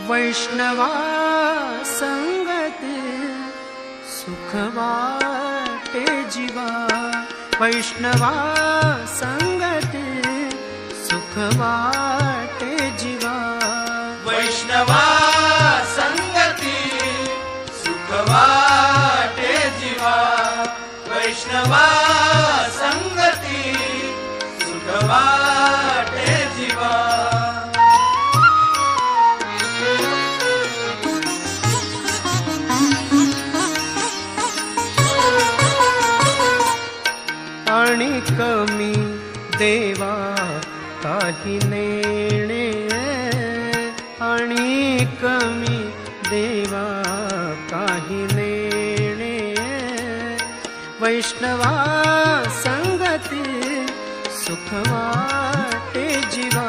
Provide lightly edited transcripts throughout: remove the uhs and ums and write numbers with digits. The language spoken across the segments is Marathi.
वैष्णवा संगती सुख वाटे जीवा, वैष्णवा संगती सुख वाटे जीवा, वैष्णवा संगती सुख वाटे जीवा, वैष्णवा संगती सुख वाटे जीवा। आणि कमी देवा काही नेणे, आणि कमी देवा काही नेणे, वैष्णवा संगती सुख वाटे जीवा,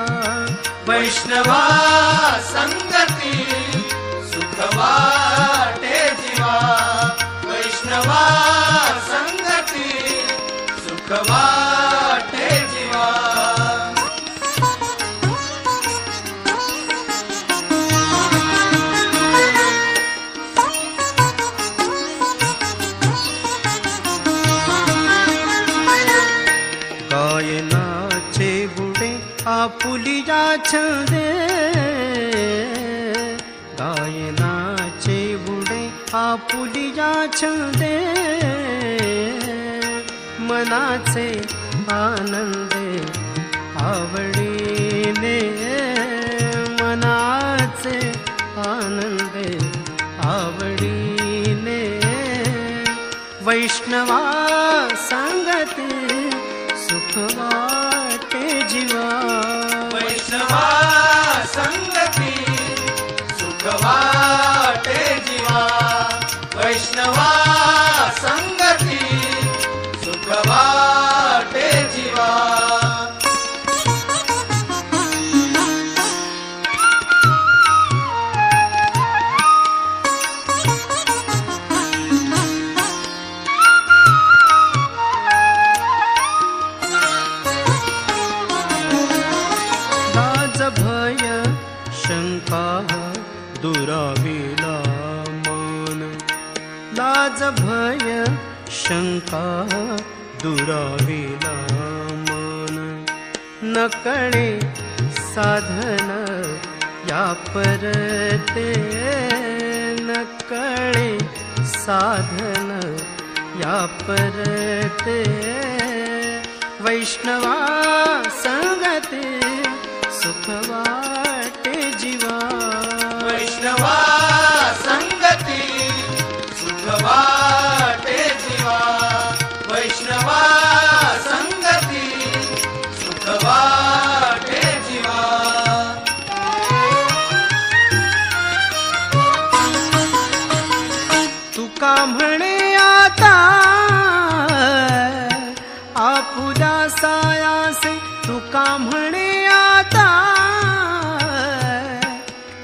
वैष्णवा संगती सुख वाटे जीवा, वैष्णवा संगती सुख वाटे जीवा। गायनाचे बुडे आपुलिया छंदे, गायनाचे बुडे आपुलिया छंदे, मनाचे आनंदे आवडीने, मनाचे आनंदे आवडीने, वैष्णवा संगती सुख वाटे जीवा, वैष्णवा संगती सुख वाटे जीवा, वैष्णवा संगती सुख वाटे जीवा। लाज भय शंका दुराविला मन, लाज भय शंका दुराविला मन, नकळे साधन या परते, नकळे साधन या परते, वैष्णवा संगती सुख वाटे जीवा, वैष्णवा संगती सुख वाटे जीवा, वैष्णवा संगती सुख वाटे जीवा। तुका म्हणे आता आपुला सायासे, तुका म्हणे आता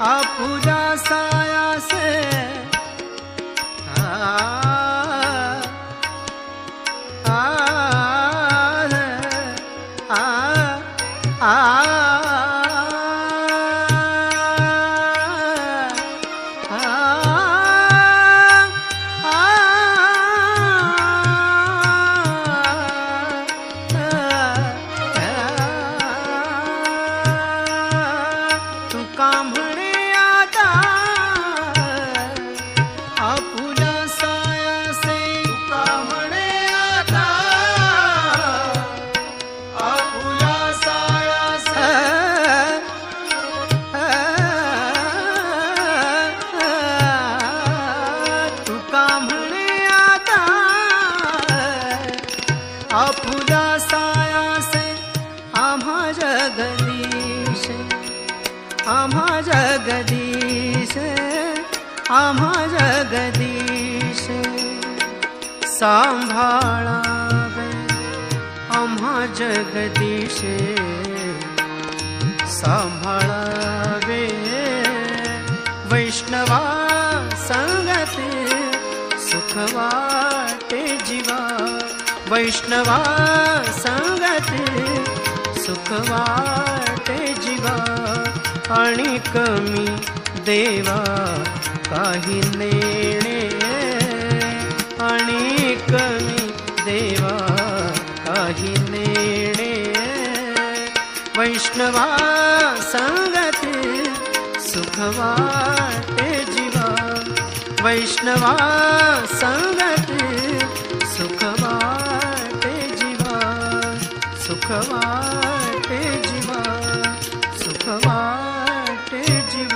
आपुला सायासे, तुका म्हणे आता आपुला सायासे, तुका म्हणे आता आपुला सायासे, तुका म्हणे आता आपुला सायासे, आम्हा जगदीश, आम्हा जगदीश, आम्हा जगदीश, सांभाळावे आम्हा जगदीशे सांभाळावे वैष्णवा संगती सुख वाटे जीवा वैष्णवा संगती सुख वाटे जीवा आणि कमी देवा काही नेणे आणि कमी देवा काही नेणे वैष्णवा संगती सुख वाटे जीवा वैष्णवा संगती सुख वाटे जीवा सुख वाटे जीवा सुख वाटे जीवा